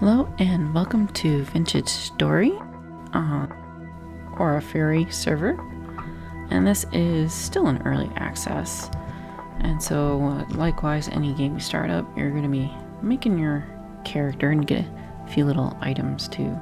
Hello and welcome to Vintage Story or a fairy server, and this is still in early access, and so likewise any game you start up you're going to be making your character and get a few little items to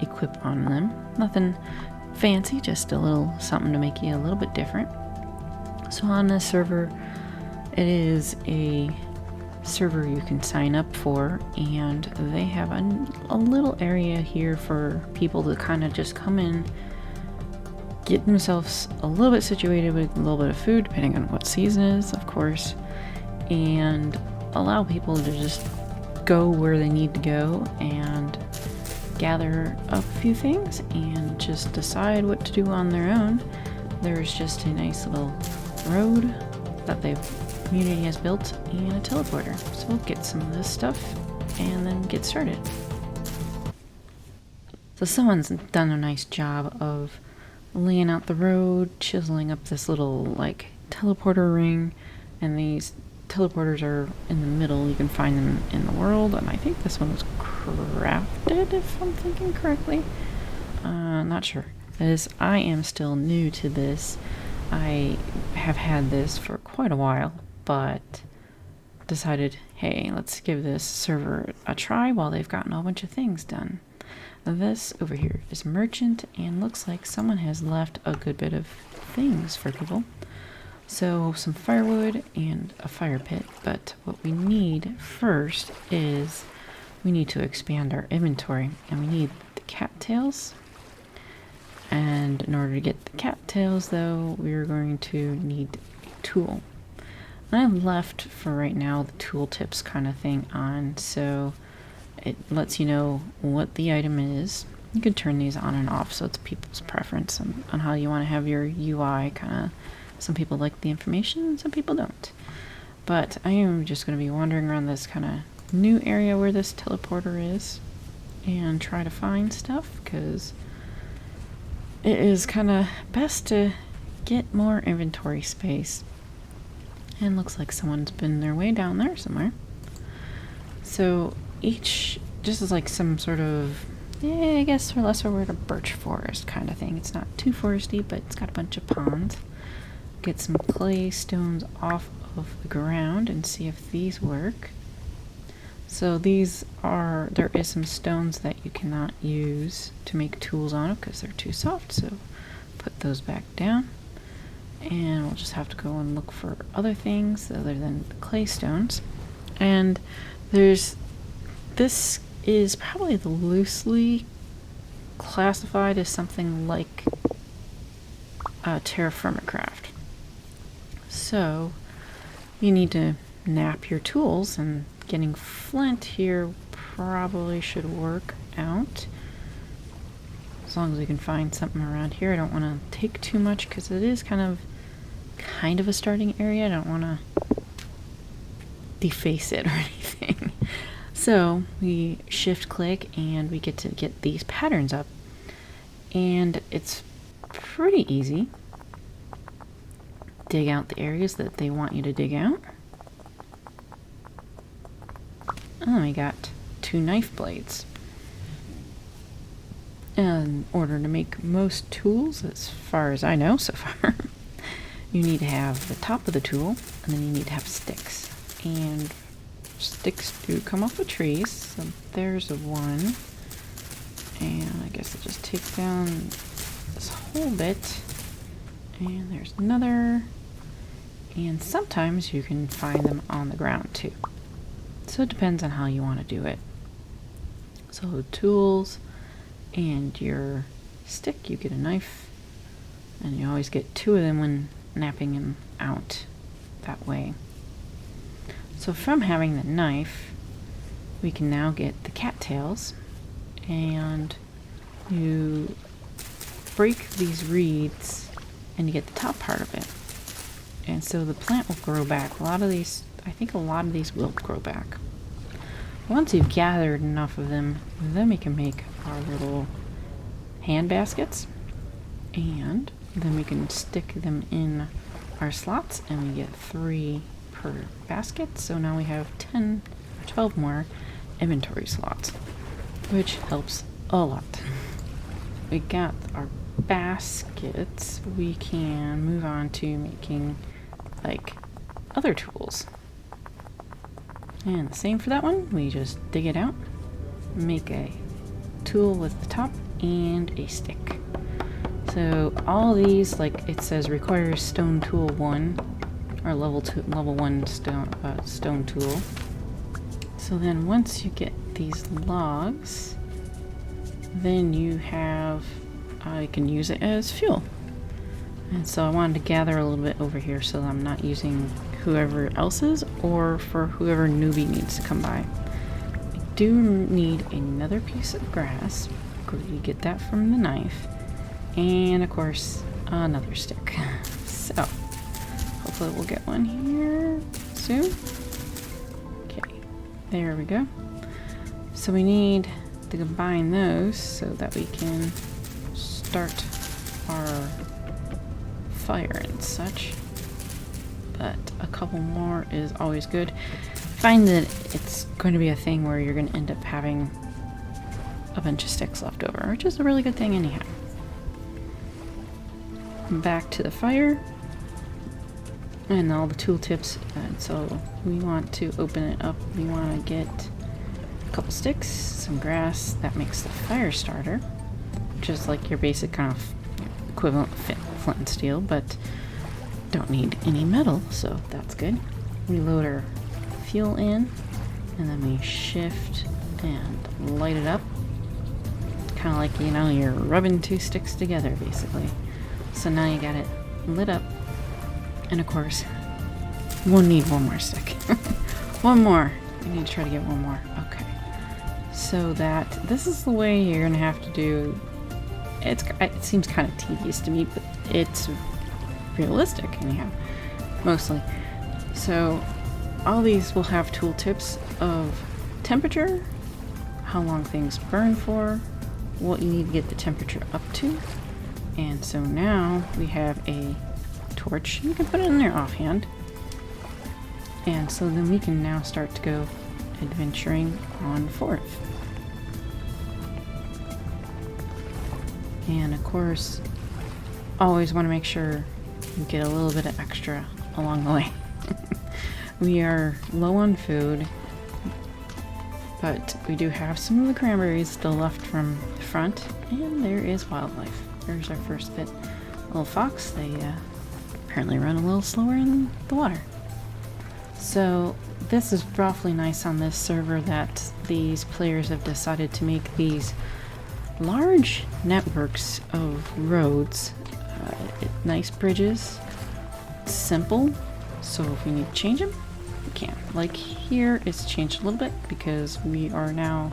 equip on them. Nothing fancy, just a little something to make you a little bit different. So on this server, it is a server you can sign up for, and they have a little area here for people to kind of just come in, get themselves a little bit situated with a little bit of food, depending on what season it is, of course, and allow people to just go where they need to go and gather a few things and just decide what to do on their own. There's just a nice little road that the community has built and a teleporter. So we'll get some of this stuff and then get started. So someone's done a nice job of laying out the road, chiseling up this little like teleporter ring, and these teleporters are in the middle. You can find them in the world, and I think this one was crafted, if I'm thinking correctly. Not sure. As I am still new to this, I have had this for quite a while, but decided, hey, let's give this server a try while they've gotten a whole bunch of things done. This over here is merchant, and looks like someone has left a good bit of things for people. So some firewood and a fire pit, but what we need first is we need to expand our inventory, and we need the cattails. And in order to get the cattails, though, we're going to need a tool. And I've left for right now the tooltips kind of thing on, so it lets you know what the item is. You can turn these on and off, so it's people's preference on how you want to have your UI. Kind of, some people like the information, some people don't. But I am just going to be wandering around this kind of new area where this teleporter is and try to find stuff, because it is kind of best to get more inventory space. And looks like someone's been their way down there somewhere. So each just is like some sort of, I guess for lesser word, a birch forest kind of thing. It's not too foresty, but it's got a bunch of ponds. Get some clay stones off of the ground and see if these work. So these are, there is some stones that you cannot use to make tools on because they're too soft, so put those back down. And we'll just have to go and look for other things other than the clay stones. And this is probably the loosely classified as something like terra firma craft. So you need to knap your tools, and getting flint here probably should work out. As long as we can find something around here. I don't want to take too much because it is kind of a starting area. I don't want to deface it or anything. So we shift click and we get to get these patterns up, and it's pretty easy. Dig out the areas that they want you to dig out. Oh, we got 2 knife blades. In order to make most tools, as far as I know so far, you need to have the top of the tool, and then you need to have sticks. And sticks do come off of trees, so there's one. And I guess I'll just take down this whole bit. And there's another. And sometimes you can find them on the ground too. So it depends on how you want to do it. So tools and your stick, you get a knife, and you always get 2 of them when knapping them out that way. So from having the knife, we can now get the cattails, and you break these reeds and you get the top part of it. And so the plant will grow back. I think a lot of these will grow back. Once you've gathered enough of them, then we can make our little hand baskets, and then we can stick them in our slots, and we get 3 per basket. So now we have 10 or 12 more inventory slots. which helps a lot. We got our baskets. We can move on to making like other tools. And the same for that one. We just dig it out, make a tool with the top and a stick. So all these, like it says, requires stone tool 1 or level 1 stone tool. So then once you get these logs, then you have, you can use it as fuel. And so I wanted to gather a little bit over here so that I'm not using whoever else's or for whoever newbie needs to come by. I do need another piece of grass. You get that from the knife. And of course, another stick. So hopefully we'll get one here soon. Okay, there we go. So we need to combine those so that we can start our fire and such. But a couple more is always good. Find that it's going to be a thing where you're going to end up having a bunch of sticks left over, which is a really good thing anyhow. Back to the fire and all the tooltips. And so we want to open it up. We want to get a couple sticks, some grass. That makes the fire starter, which is like your basic kind of equivalent flint and steel, but don't need any metal, so that's good. We load our fuel in, and then we shift and light it up. Kind of like, you know, you're rubbing two sticks together, basically. So now you got it lit up, and of course, we'll need one more stick. One more. We need to try to get one more. Okay. So this is the way you're gonna have to do. It seems kind of tedious to me, but it's realistic anyhow, mostly. So all these will have tooltips of temperature, how long things burn for, what you need to get the temperature up to. And so now we have a torch. You can put it in there offhand. And so then we can now start to go adventuring on forth. And of course, always want to make sure you get a little bit of extra along the way. We are low on food, but we do have some of the cranberries still left from the front, and there is wildlife. There's our first bit. Little fox, they apparently run a little slower in the water. So this is awfully nice on this server that these players have decided to make these large networks of roads, nice bridges, simple, so if we need to change them, we can. Like here, it's changed a little bit because we are now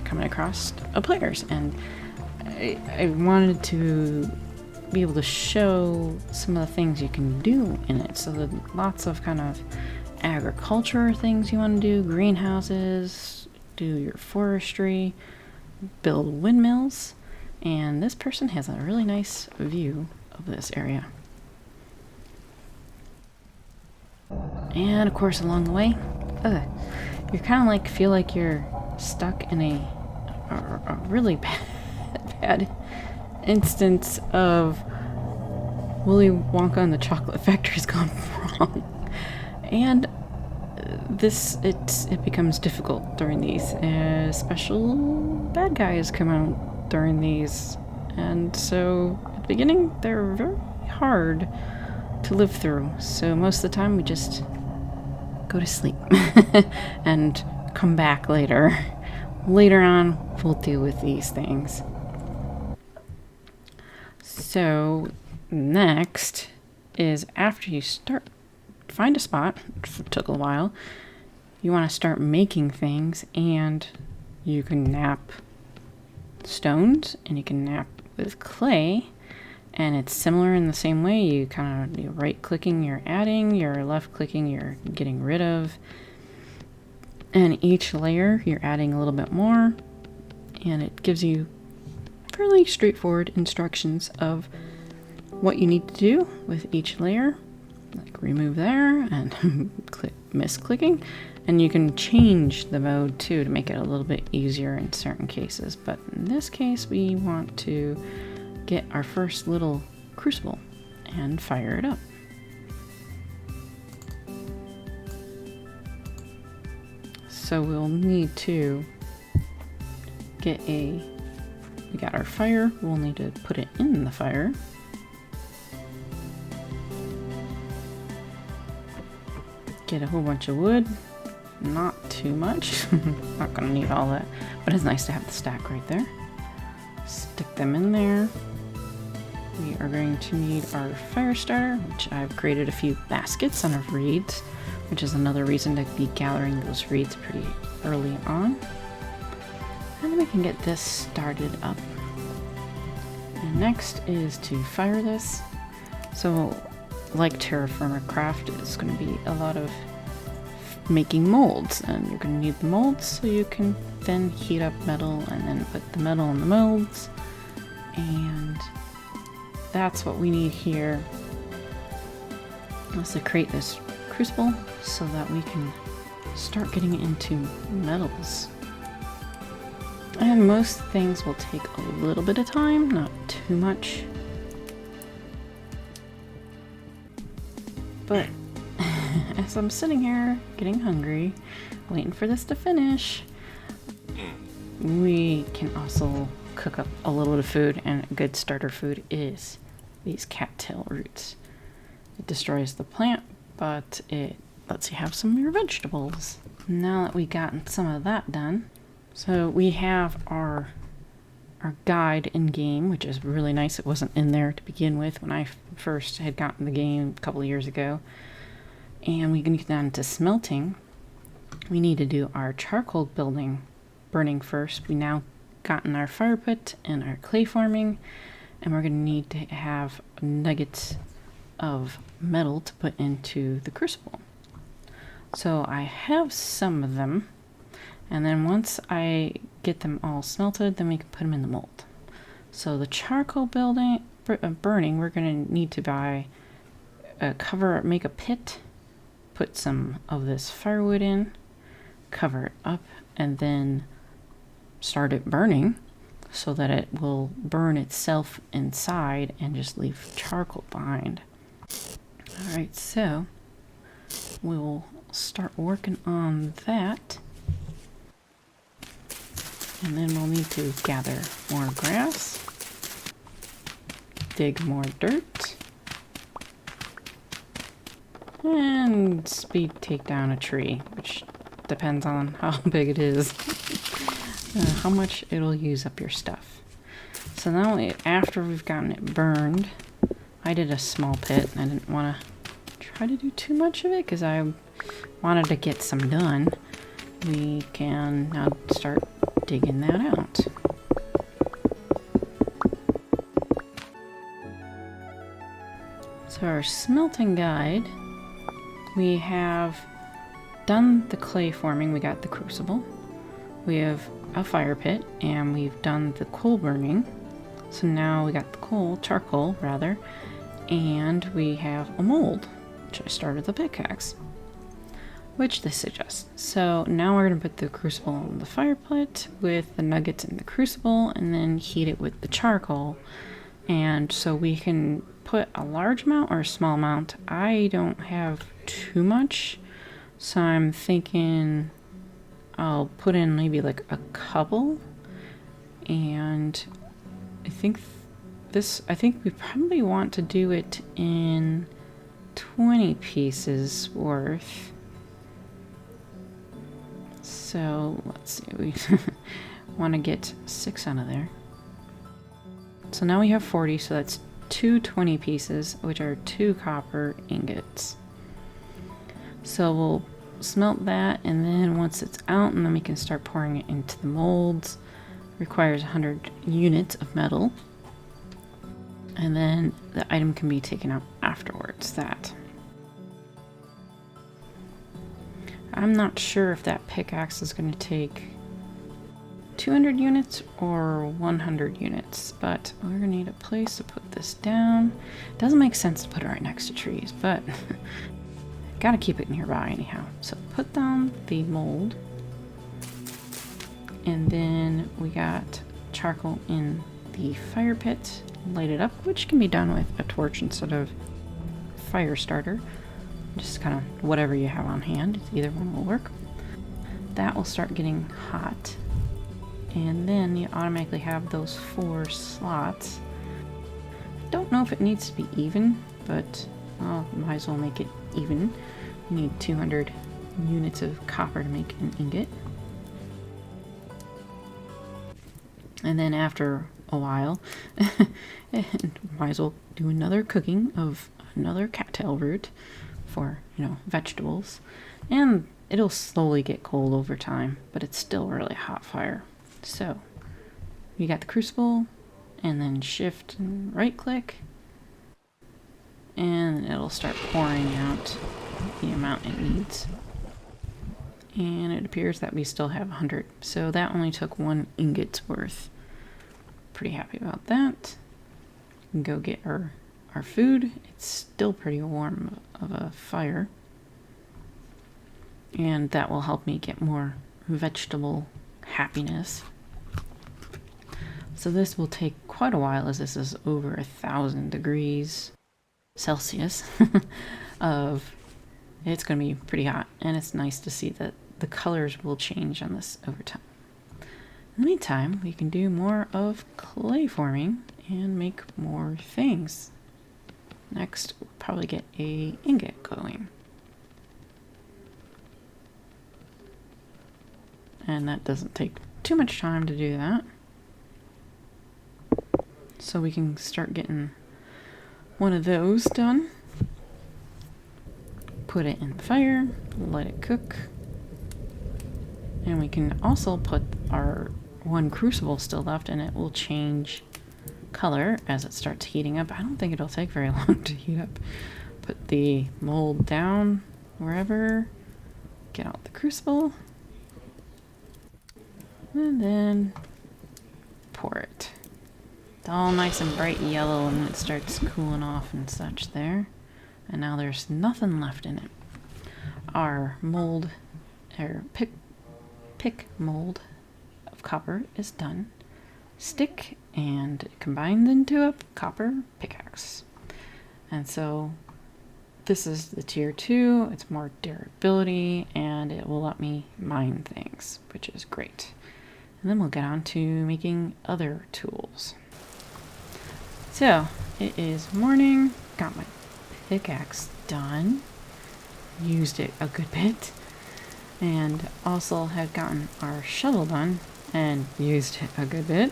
coming across players, and I wanted to be able to show some of the things you can do in it. So there's lots of kind of agriculture things you want to do, greenhouses, do your forestry, build windmills, and this person has a really nice view of this area. And of course along the way, you kind of like feel like you're stuck in a really bad instance of Willy Wonka and the Chocolate Factory's gone wrong. And it becomes difficult during these. Special bad guys come out during these, and so at the beginning they're very hard to live through. So most of the time we just go to sleep and come back later. Later on we'll deal with these things. So next is after you find a spot, it took a while, you want to start making things, and you can knap stones and you can knap with clay, and it's similar in the same way. You kind of right clicking, you're adding, you're left clicking, you're getting rid of, and each layer you're adding a little bit more, and it gives you fairly straightforward instructions of what you need to do with each layer. Like remove there and misclicking, And you can change the mode too to make it a little bit easier in certain cases. But in this case, we want to get our first little crucible and fire it up. So we'll need to get we got our fire, we'll need to put it in the fire. Get a whole bunch of wood, not too much, not gonna need all that, but it's nice to have the stack right there. Stick them in there. We are going to need our fire starter, which I've created a few baskets on of reeds, which is another reason to be gathering those reeds pretty early on. And then we can get this started up. And next is to fire this. So like Terraformer Craft, it's going to be a lot of making molds, and you're going to need the molds so you can then heat up metal and then put the metal in the molds. And that's what we need here, is to create this crucible so that we can start getting into metals. And most things will take a little bit of time, not too much. But as I'm sitting here getting hungry, waiting for this to finish, we can also cook up a little bit of food, and a good starter food is these cattail roots. It destroys the plant, but it lets you have some of your vegetables. Now that we've gotten some of that done, so we have our guide in game, which is really nice. It wasn't in there to begin with when I first had gotten the game a couple of years ago. And we can get down to smelting. We need to do our charcoal burning first. We now gotten our fire pit and our clay forming, and we're going to need to have nuggets of metal to put into the crucible. So I have some of them, and then once I get them all smelted, then we can put them in the mold. So the charcoal burning, we're going to need to buy a cover, make a pit, put some of this firewood in, cover it up, and then start it burning so that it will burn itself inside and just leave charcoal behind. Alright, so we'll start working on that. And then we'll need to gather more grass, dig more dirt, and speed take down a tree, which depends on how big it is, how much it'll use up your stuff. So now after we've gotten it burned, I did a small pit. I didn't want to try to do too much of it because I wanted to get some done. We can now start digging that out. So our smelting guide, we have done the clay forming, we got the crucible, we have a fire pit, and we've done the coal burning. So now we got the charcoal rather, and we have a mold, which I started the pickaxe, which this suggests. So now we're going to put the crucible on the fire pit with the nuggets in the crucible, and then heat it with the charcoal. And so we can put a large amount or a small amount. I don't have too much, so I'm thinking I'll put in maybe like a couple. And I think we probably want to do it in 20 pieces worth. So let's see, we want to get 6 out of there. So now we have 40, so that's 2 20 pieces, which are 2 copper ingots. So we'll smelt that, and then once it's out, and then we can start pouring it into the molds. Requires 100 units of metal, and then the item can be taken out afterwards. I'm not sure if that pickaxe is going to take 200 units or 100 units, but we're going to need a place to put this down. It doesn't make sense to put it right next to trees, but gotta keep it nearby anyhow. So put down the mold, and then we got charcoal in the fire pit, light it up, which can be done with a torch instead of fire starter. Just kind of whatever you have on hand, either one will work. That will start getting hot, and then you automatically have those 4 slots. Don't know if it needs to be even, but might as well make it even. You need 200 units of copper to make an ingot. And then after a while, might as well do another cooking of another cattail root for, vegetables. And it'll slowly get cold over time, but it's still really hot fire. So, you got the crucible, and then shift and right click, and it'll start pouring out the amount it needs. And it appears that we still have 100, so that only took 1 ingot's worth. Pretty happy about that. We can go get our food. It's still pretty warm of a fire, and that will help me get more vegetable happiness. So this will take quite a while, as this is over 1,000 degrees Celsius. It's going to be pretty hot, and it's nice to see that the colors will change on this over time. In the meantime, we can do more of clay forming and make more things. Next, we'll probably get a ingot going. And that doesn't take too much time to do that. So we can start getting one of those done. Put it in the fire, let it cook. And we can also put our 1 crucible still left, and it will change color as it starts heating up. I don't think it'll take very long to heat up. Put the mold down wherever, get out the crucible, and then pour it. It's all nice and bright yellow, and it starts cooling off and such there. And now there's nothing left in it. Our mold, or pick mold of copper is done. Stick and combined into a copper pickaxe. And so this is the tier 2. It's more durability, and it will let me mine things, which is great. And then we'll get on to making other tools. So it is morning. Got my pickaxe done. Used it a good bit. And also had gotten our shovel done and used it a good bit.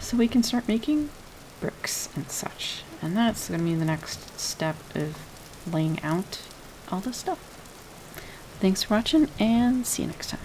So we can start making bricks and such. And that's going to be the next step of laying out all this stuff. Thanks for watching, and see you next time.